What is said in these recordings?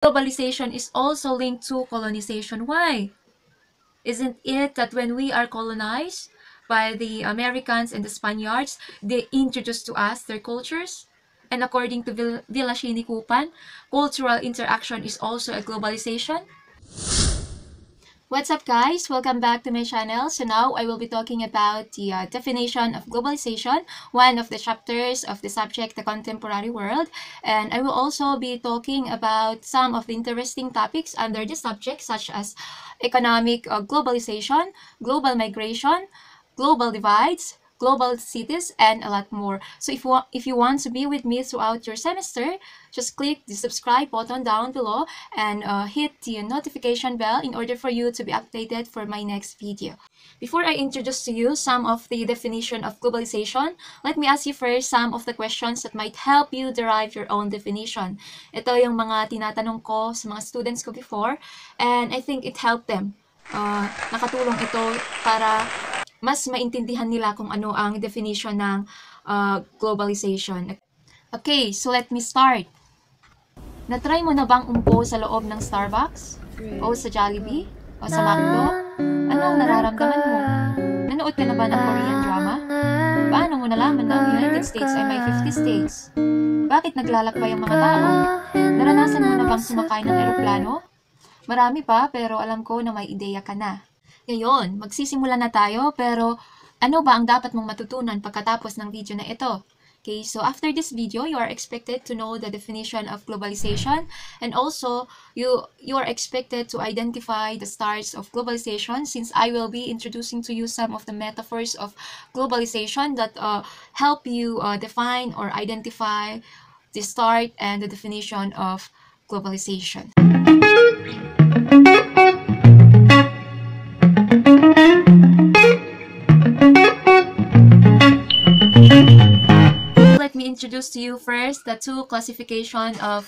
Globalization is also linked to colonization. Why? Isn't it that when we are colonized by the Americans and the Spaniards, they introduced to us their cultures? And according to Villashini Kupan, cultural interaction is also a globalization. What's up guys? Welcome back to my channel. So now I will be talking about the definition of globalization, one of the chapters of the subject, the Contemporary World. And I will also be talking about some of the interesting topics under the subject such as economic globalization, global migration, global divides, global cities, and a lot more. So if you want to be with me throughout your semester, just click the subscribe button down below and hit the notification bell in order for you to be updated for my next video. Before I introduce to you some of the definition of globalization, let me ask you first some of the questions that might help you derive your own definition. Ito yung mga tinatanong ko sa mga students ko before, and I think it helped them. Nakatulong ito para mas maintindihan nila kung ano ang definition ng globalization. Okay, so let me start. Na-try mo na bang umpo sa loob ng Starbucks? O sa Jollibee? O sa McDo? Anong nararamdaman mo? Nanood ka na ba ng Korean drama? Paano mo nalaman na ang United States ay may 50 states? Bakit naglalakbay ang mga tao? Naranasan mo na bang sumakay ng eroplano? Marami pa, pero alam ko na may ideya ka na. Ngayon, magsisimula na tayo, pero ano ba ang dapat mong matutunan pagkatapos ng video na ito? Okay, so after this video, you are expected to know the definition of globalization, and also you are expected to identify the starts of globalization, since I will be introducing to you some of the metaphors of globalization that help you define or identify the start and the definition of globalization. Let me introduce to you first the two classification of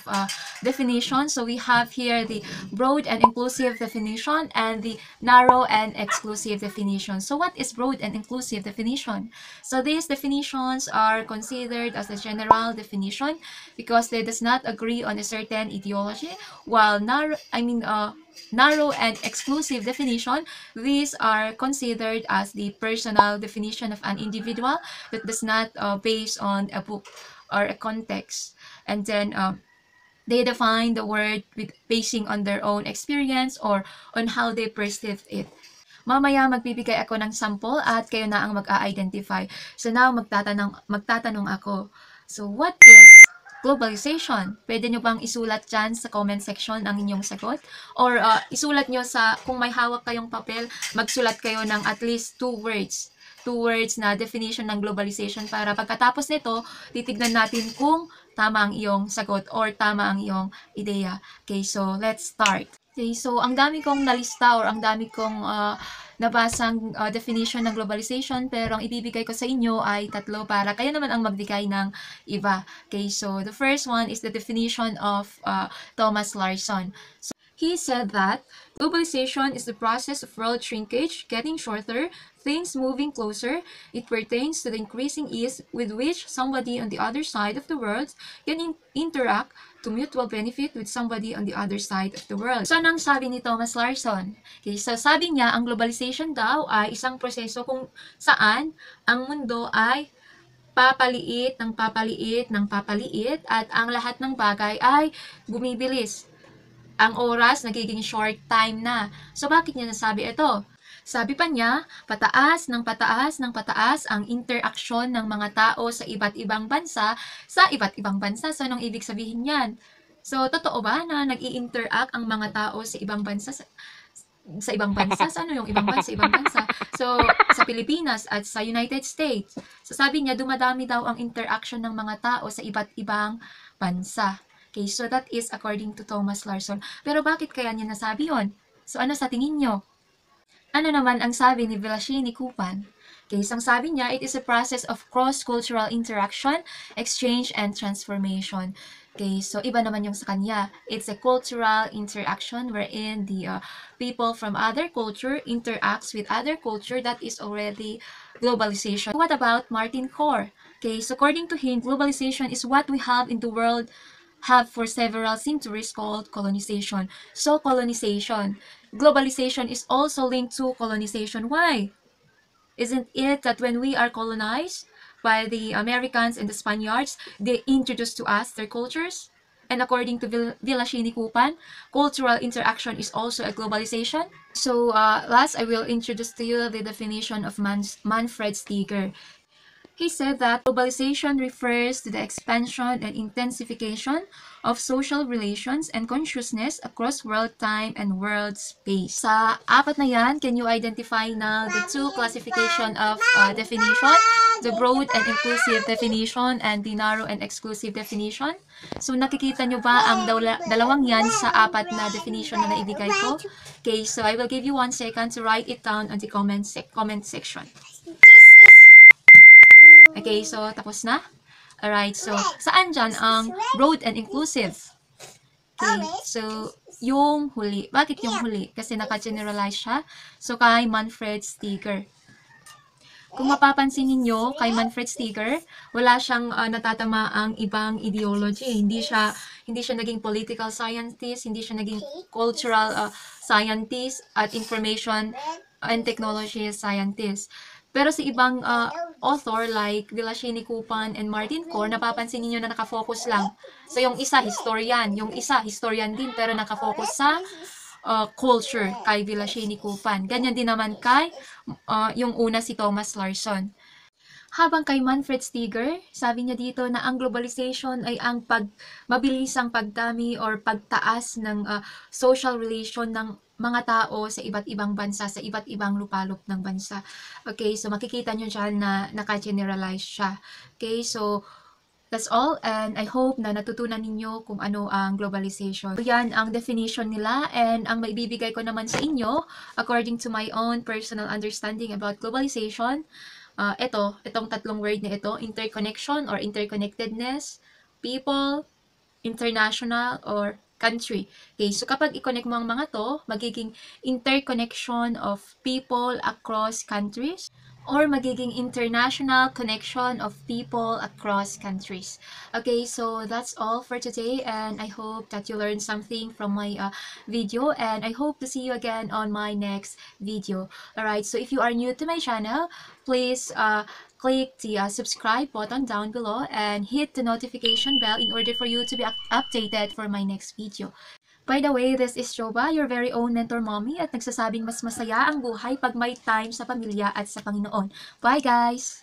definitions. So we have here the broad and inclusive definition and the narrow and exclusive definition. So what is broad and inclusive definition? So these definitions are considered as a general definition because they does not agree on a certain ideology, while narrow and exclusive definition, these are considered as the personal definition of an individual that does not base on a book or a context. And then they define the word basing on their own experience or on how they perceive it. Mamaya magbibigay ako ng sample at kayo na ang mag-a-identify. So now magtatanong ako. So what is globalization? Pwede nyo bang isulat dyan sa comment section ang inyong sagot? Or isulat nyo kung may hawak kayong papel, magsulat kayo ng at least 2 words. 2 words na definition ng globalization para pagkatapos nito, titignan natin kung tama ang iyong sagot or tama ang iyong ideya. Okay, so let's start. Okay, so ang dami kong nalista or ang dami kong nabasang definition ng globalization, pero ang ibibigay ko sa inyo ay 3 para kayo naman ang magbigay ng iba. Okay, so the first one is the definition of Thomas Larson. So he said that globalization is the process of world shrinkage, getting shorter, things moving closer. It pertains to the increasing ease with which somebody on the other side of the world can interact to mutual benefit with somebody on the other side of the world. So, anong sabi ni Thomas Larson? Okay, so sabi niya, ang globalization daw ay isang proseso kung saan ang mundo ay papaliit ng papaliit ng papaliit at ang lahat ng bagay ay bumibilis. Ang oras nagiging short time na. So, bakit niya nasabi ito? Sabi pa niya, pataas ng pataas ng pataas ang interaksyon ng mga tao sa iba't ibang bansa sa iba't ibang bansa. So, anong ibig sabihin yan? So, totoo ba na nag-i-interact ang mga tao sa ibang bansa sa ibang bansa? Sa ano yung ibang bansa? Ibang bansa. So, sa Pilipinas at sa United States. So, sabi niya, dumadami daw ang interaction ng mga tao sa iba't ibang bansa. Okay, so that is according to Thomas Larson. Pero bakit kaya niya nasabi yon? So, ano sa tingin nyo? Ano naman ang sabi ni Villashini Kupan? Okay, so ang sabi niya, it is a process of cross-cultural interaction, exchange, and transformation. Okay, so iba naman yung sa kanya. It's a cultural interaction wherein the people from other culture interacts with other culture. That is already globalization. What about Martin Core? Okay, so according to him, globalization is what we have in the world have for several centuries called colonization. So colonization, globalization is also linked to colonization. Why? Isn't it that when we are colonized by the Americans and the Spaniards, they introduced to us their cultures? And according to Villashini Kupan, cultural interaction is also a globalization. So last, I will introduce to you the definition of Manfred Steger. He said that globalization refers to the expansion and intensification of social relations and consciousness across world time and world space. Sa apat na yan, can you identify now the two classification of definition? The broad and inclusive definition and the narrow and exclusive definition. So nakikita nyo ba ang dalawang yan sa apat na definition na naibigay ko? Okay, so I will give you 1 second to write it down on the comment section. Okay, so tapos na? Alright, so saan dyan ang broad and inclusive? Okay, so yung huli. Bakit yung huli? Kasi naka-generalize siya. So kay Manfred Steger. Kung mapapansin ninyo, kay Manfred Steger, wala siyang natatamaang ibang ideology. Hindi siya naging political scientist, hindi siya naging cultural scientist at information and technology scientist. Pero sa ibang author like Villashini Kupan and Martin Core, napapansin niyo na nakafocus lang. So yung isa, historian. Yung isa, historian din, pero nakafocus sa culture kay Villashini Kupan. Ganyan din naman kay yung una si Thomas Larson. Habang kay Manfred Steger, sabi niya dito na ang globalization ay ang mabilisang pagdami or pagtaas ng social relation ng mga tao sa iba't ibang bansa, sa iba't ibang lupalop ng bansa. Okay, so makikita nyo dyan na naka-generalize siya. Okay, so that's all, and I hope na natutunan ninyo kung ano ang globalization. So, yan ang definition nila, and ang maibibigay ko naman sa inyo, according to my own personal understanding about globalization, itong tatlong word na ito, interconnection or interconnectedness, people, international, or country. Okay, so kapag i-connect mo ang mga to, magiging interconnection of people across countries, or magiging international connection of people across countries. Okay, so that's all for today, and I hope that you learned something from my video, and I hope to see you again on my next video. Alright, so if you are new to my channel, please click the subscribe button down below and hit the notification bell in order for you to be updated for my next video. By the way, this is Shoba, your very own mentor mommy, at nagsasabing mas masaya ang buhay pag may time sa pamilya at sa Panginoon. Bye guys!